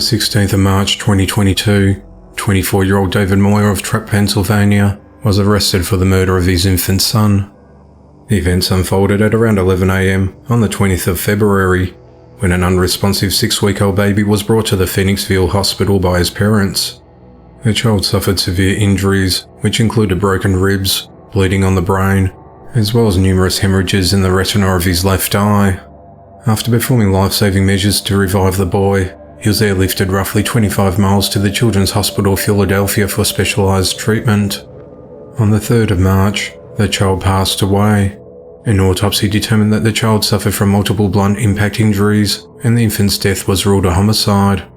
the 16th of March 2022, 24-year-old David Moyer of Trapp, Pennsylvania, was arrested for the murder of his infant son. The events unfolded at around 11 a.m. on the 20th of February, when an unresponsive 6-week-old baby was brought to the Phoenixville hospital by his parents. The child suffered severe injuries, which included broken ribs, bleeding on the brain, as well as numerous hemorrhages in the retina of his left eye. After performing life-saving measures to revive the boy, he was airlifted roughly 25 miles to the Children's Hospital Philadelphia for specialized treatment. On the 3rd of March, the child passed away. An autopsy determined that the child suffered from multiple blunt impact injuries, and the infant's death was ruled a homicide.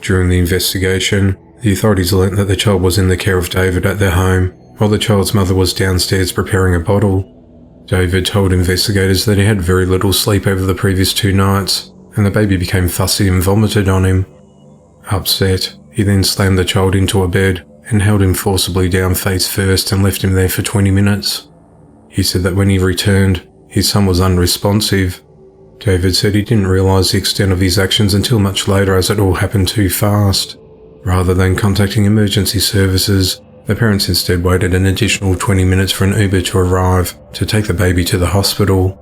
During the investigation, the authorities learnt that the child was in the care of David at their home, while the child's mother was downstairs preparing a bottle. David told investigators that he had very little sleep over the previous 2 nights, and the baby became fussy and vomited on him. Upset, he then slammed the child into a bed and held him forcibly down face first and left him there for 20 minutes. He said that when he returned, his son was unresponsive. David said he didn't realise the extent of his actions until much later, as it all happened too fast. Rather than contacting emergency services, the parents instead waited an additional 20 minutes for an Uber to arrive to take the baby to the hospital.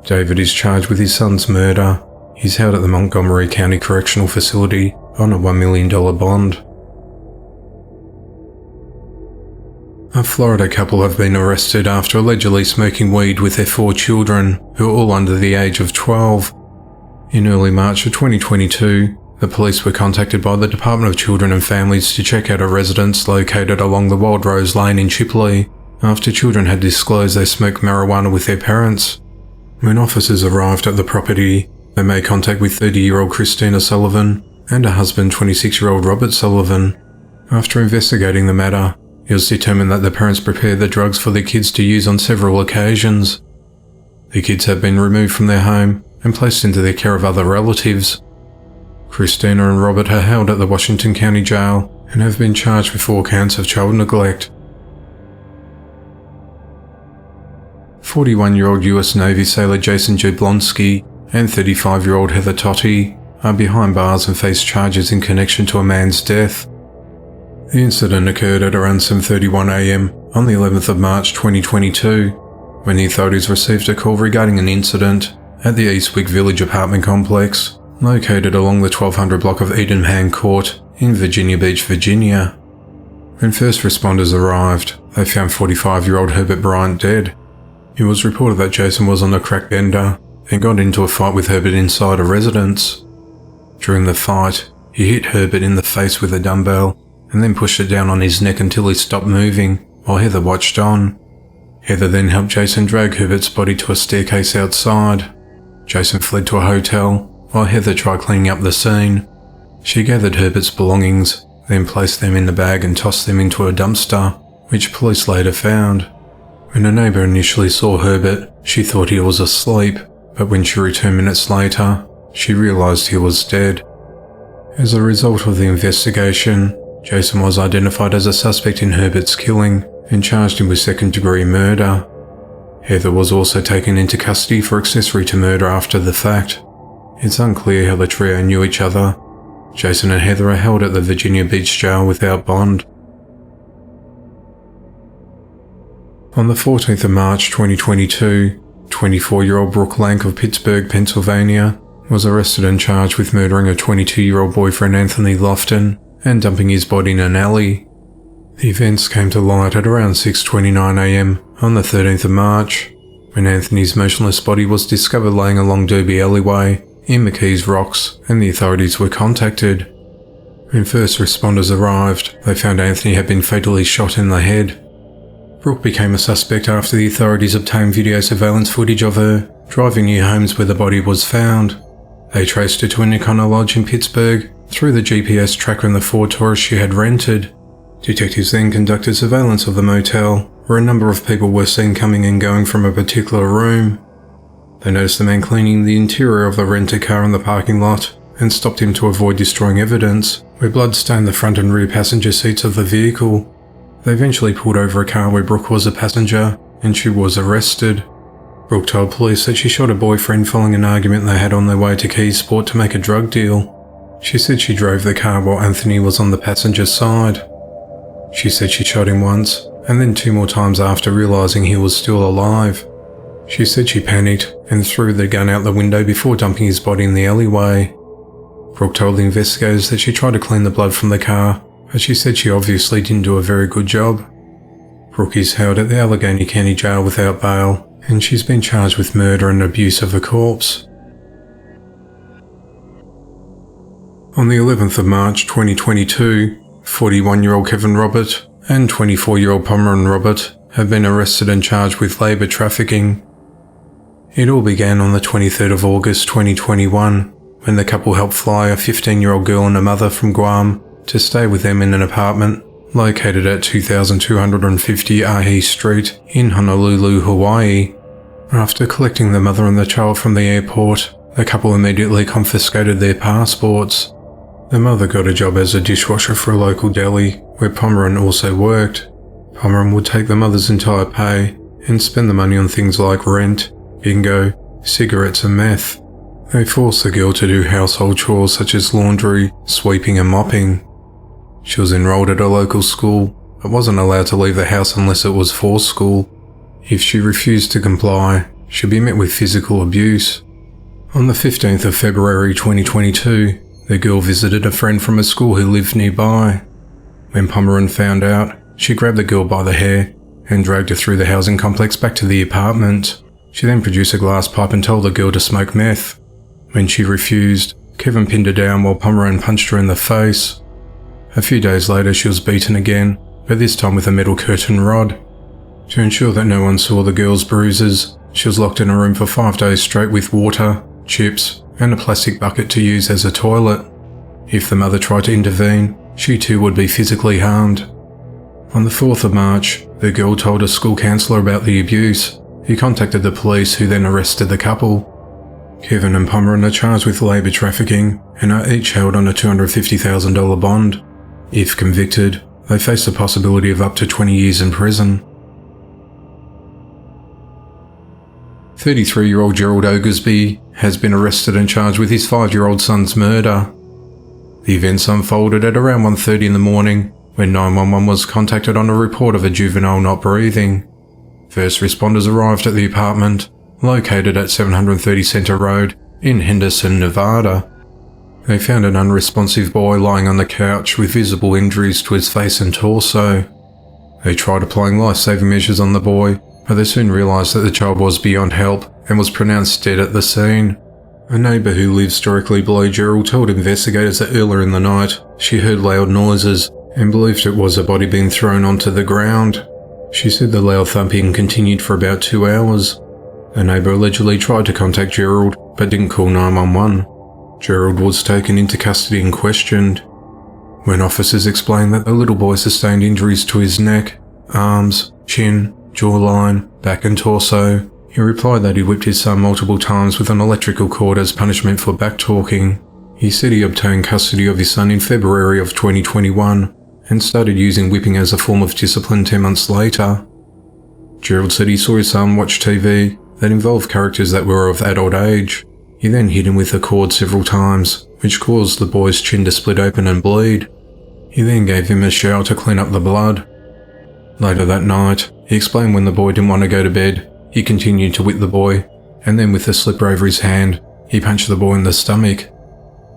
David is charged with his son's murder. He's held at the Montgomery County Correctional Facility on a $1 million bond. A Florida couple have been arrested after allegedly smoking weed with their 4 children, who are all under the age of 12. In early March of 2022, the police were contacted by the Department of Children and Families to check out a residence located along the Wild Rose Lane in Chipley, after children had disclosed they smoked marijuana with their parents. When officers arrived at the property, they made contact with 30-year-old Christina Sullivan and her husband, 26-year-old Robert Sullivan. After investigating the matter, it was determined that the parents prepared the drugs for their kids to use on several occasions. The kids had been removed from their home and placed into the care of other relatives. Christina and Robert are held at the Washington County Jail and have been charged with 4 counts of child neglect. 41-year-old US Navy sailor Jason Jablonski and 35-year-old Heather Wtih are behind bars and face charges in connection to a man's death. The incident occurred at around 7:31 a.m. on the 11th of March 2022, when the authorities received a call regarding an incident at the Eastwick Village apartment complex, located along the 1200 block of Edenham Court in Virginia Beach, Virginia. When first responders arrived, they found 45-year-old Herbert Bryant dead. It was reported that Jason was on a crack bender and got into a fight with Herbert inside a residence. During the fight, he hit Herbert in the face with a dumbbell and then pushed it down on his neck until he stopped moving, while Heather watched on. Heather then helped Jason drag Herbert's body to a staircase outside. Jason fled to a hotel, while Heather tried cleaning up the scene. She gathered Herbert's belongings, then placed them in the bag and tossed them into a dumpster, which police later found. When a neighbour initially saw Herbert, she thought he was asleep, but when she returned minutes later, she realised he was dead. As a result of the investigation, Jason was identified as a suspect in Herbert's killing and charged him with second-degree murder. Heather was also taken into custody for accessory to murder after the fact. It's unclear how the trio knew each other. Jason and Heather are held at the Virginia Beach Jail without bond. On the 14th of March 2022, 24-year-old Brooke Lank of Pittsburgh, Pennsylvania, was arrested and charged with murdering her 22-year-old boyfriend Anthony Lofton and dumping his body in an alley. The events came to light at around 6:29 a.m. on the 13th of March, when Anthony's motionless body was discovered laying along Derby Alleyway in McKees Rocks, and the authorities were contacted. When first responders arrived, they found Anthony had been fatally shot in the head. Brooke became a suspect after the authorities obtained video surveillance footage of her driving near homes where the body was found. They traced her to a Nicono Lodge in Pittsburgh through the GPS tracker in the Ford Taurus she had rented. Detectives then conducted surveillance of the motel, where a number of people were seen coming and going from a particular room. They noticed the man cleaning the interior of the rented car in the parking lot and stopped him to avoid destroying evidence, where blood stained the front and rear passenger seats of the vehicle. They eventually pulled over a car where Brooke was a passenger, and she was arrested. Brooke told police that she shot her boyfriend following an argument they had on their way to Keysport to make a drug deal. She said she drove the car while Anthony was on the passenger side. She said she shot him once, and then 2 more times after realising he was still alive. She said she panicked and threw the gun out the window before dumping his body in the alleyway. Brooke told the investigators that she tried to clean the blood from the car, but she said she obviously didn't do a very good job. Brooke is held at the Allegheny County Jail without bail, and she's been charged with murder and abuse of a corpse. On the 11th of March 2022, 41-year-old Kevin Robert and 24-year-old Pomeron Robert have been arrested and charged with labour trafficking. It all began on the 23rd of August 2021, when the couple helped fly a 15-year-old girl and a mother from Guam to stay with them in an apartment located at 2250 Ahi Street in Honolulu, Hawaii. After collecting the mother and the child from the airport, the couple immediately confiscated their passports. The mother got a job as a dishwasher for a local deli, where Pomeron also worked. Pomeron would take the mother's entire pay and spend the money on things like rent, bingo, cigarettes and meth. They forced the girl to do household chores such as laundry, sweeping and mopping. She was enrolled at a local school, but wasn't allowed to leave the house unless it was for school. If she refused to comply, she'd be met with physical abuse. On the 15th of February 2022, the girl visited a friend from a school who lived nearby. When Pomeron found out, she grabbed the girl by the hair and dragged her through the housing complex back to the apartment. She then produced a glass pipe and told the girl to smoke meth. When she refused, Kevin pinned her down while Pomeron punched her in the face. A few days later, she was beaten again, but this time with a metal curtain rod. To ensure that no one saw the girl's bruises, she was locked in a room for 5 days straight with water, chips, and a plastic bucket to use as a toilet. If the mother tried to intervene, she too would be physically harmed. On the 4th of March, the girl told a school counsellor about the abuse. He contacted the police, who then arrested the couple. Kevin and Pomeron are charged with labour trafficking and are each held on a $250,000 bond. If convicted, they face the possibility of up to 20 years in prison. 33-year-old Gerald Oglesby has been arrested and charged with his 5-year-old son's murder. The events unfolded at around 1:30 in the morning when 911 was contacted on a report of a juvenile not breathing. First responders arrived at the apartment, located at 730 Center Road in Henderson, Nevada. They found an unresponsive boy lying on the couch with visible injuries to his face and torso. They tried applying life-saving measures on the boy, but they soon realised that the child was beyond help and was pronounced dead at the scene. A neighbour who lives directly below Gerald told investigators that earlier in the night she heard loud noises and believed it was a body being thrown onto the ground. She said the loud thumping continued for about 2 hours. The neighbour allegedly tried to contact Gerald but didn't call 911. Gerald was taken into custody and questioned. When officers explained that the little boy sustained injuries to his neck, arms, chin, jawline, back and torso, he replied that he whipped his son multiple times with an electrical cord as punishment for backtalking. He said he obtained custody of his son in February of 2021 and started using whipping as a form of discipline 10 months later. Gerald said he saw his son watch TV that involved characters that were of adult age. He then hit him with a cord several times, which caused the boy's chin to split open and bleed. He then gave him a shower to clean up the blood. Later that night, he explained when the boy didn't want to go to bed, he continued to whip the boy, and then with a slipper over his hand, he punched the boy in the stomach.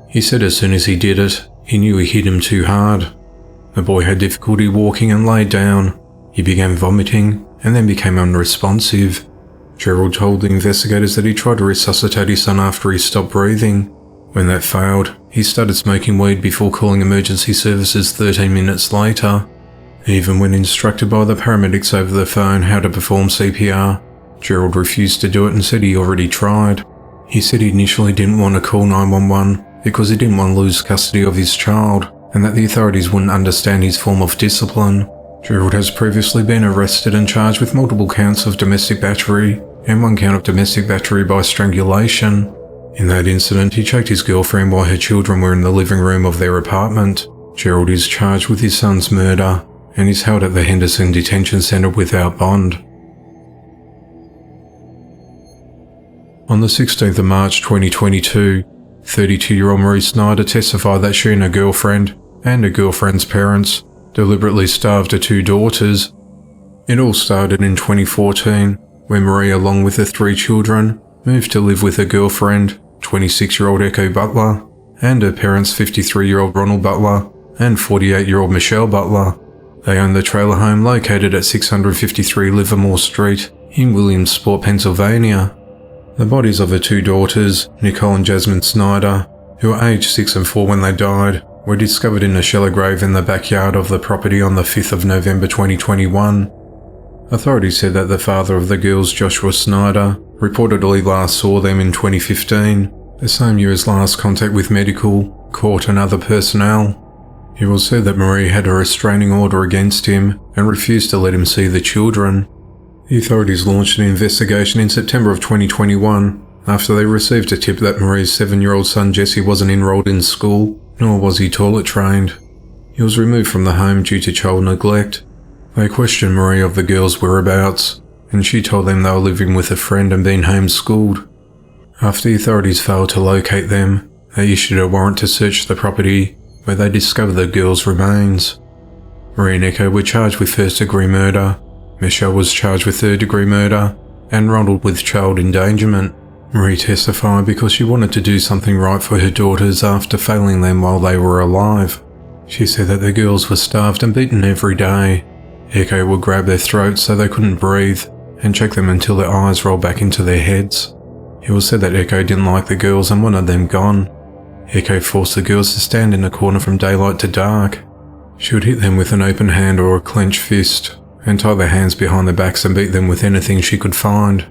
He said as soon as he did it, he knew he hit him too hard. The boy had difficulty walking and laid down. He began vomiting and then became unresponsive. Gerald told the investigators that he tried to resuscitate his son after he stopped breathing. When that failed, he started smoking weed before calling emergency services 13 minutes later. Even when instructed by the paramedics over the phone how to perform CPR, Gerald refused to do it and said he already tried. He said he initially didn't want to call 911 because he didn't want to lose custody of his child and that the authorities wouldn't understand his form of discipline. Gerald has previously been arrested and charged with multiple counts of domestic battery and 1 count of domestic battery by strangulation. In that incident, he choked his girlfriend while her children were in the living room of their apartment. Gerald is charged with his son's murder and is held at the Henderson Detention Centre without bond. On the 16th of March 2022, 32-year-old Marie Snyder testified that she and her girlfriend, and her girlfriend's parents, deliberately starved her 2 daughters. It all started in 2014, when Marie, along with her 3 children, moved to live with her girlfriend, 26-year-old Echo Butler, and her parents, 53-year-old Ronald Butler and 48-year-old Michelle Butler. They owned the trailer home located at 653 Livermore Street in Williamsport, Pennsylvania. The bodies of her 2 daughters, Nicole and Jasmine Snyder, who were aged 6 and 4 when they died, were discovered in a shallow grave in the backyard of the property on the 5th of November 2021. Authorities said that the father of the girls, Joshua Snyder, reportedly last saw them in 2015, the same year as last contact with medical, court and other personnel. It was said that Marie had a restraining order against him and refused to let him see the children. The authorities launched an investigation in September of 2021 after they received a tip that Marie's 7-year-old son Jesse wasn't enrolled in school, nor was he toilet trained. He was removed from the home due to child neglect. They questioned Marie of the girls' whereabouts, and she told them they were living with a friend and being homeschooled. After the authorities failed to locate them, they issued a warrant to search the property, where they discovered the girls' remains. Marie and Echo were charged with first-degree murder, Michelle was charged with third-degree murder, and Ronald with child endangerment. Marie testified because she wanted to do something right for her daughters after failing them while they were alive. She said that the girls were starved and beaten every day. Echo would grab their throats so they couldn't breathe, and choke them until their eyes rolled back into their heads. It was said that Echo didn't like the girls and wanted them gone. Echo forced the girls to stand in a corner from daylight to dark. She would hit them with an open hand or a clenched fist, and tie their hands behind their backs and beat them with anything she could find.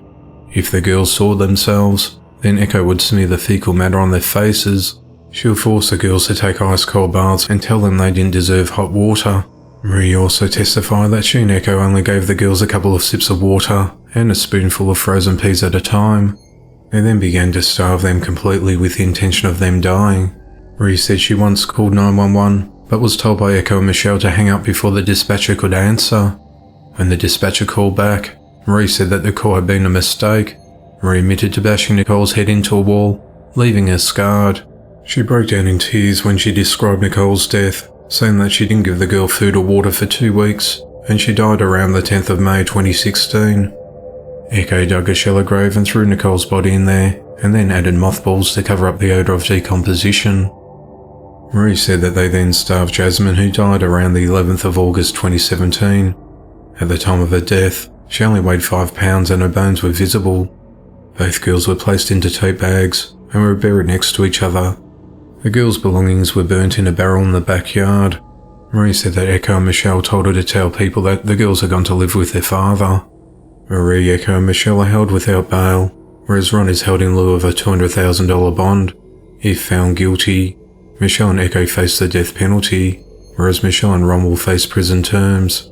If the girls saw themselves, then Echo would smear the fecal matter on their faces. She would force the girls to take ice-cold baths and tell them they didn't deserve hot water. Marie also testified that she and Echo only gave the girls a couple of sips of water and a spoonful of frozen peas at a time. They then began to starve them completely with the intention of them dying. Marie said she once called 911, but was told by Echo and Michelle to hang up before the dispatcher could answer. When the dispatcher called back, Marie said that the call had been a mistake. Marie admitted to bashing Nicole's head into a wall, leaving her scarred. She broke down in tears when she described Nicole's death, saying that she didn't give the girl food or water for 2 weeks, and she died around the 10th of May 2016. Echo dug a shallow grave and threw Nicole's body in there, and then added mothballs to cover up the odour of decomposition. Marie said that they then starved Jasmine, who died around the 11th of August 2017. At the time of her death, she only weighed 5 pounds and her bones were visible. Both girls were placed into tote bags and were buried next to each other. The girls' belongings were burnt in a barrel in the backyard. Marie said that Echo and Michelle told her to tell people that the girls had gone to live with their father. Marie, Echo and Michelle are held without bail, whereas Ron is held in lieu of a $200,000 bond. If found guilty, Michelle and Echo face the death penalty, whereas Michelle and Ron will face prison terms.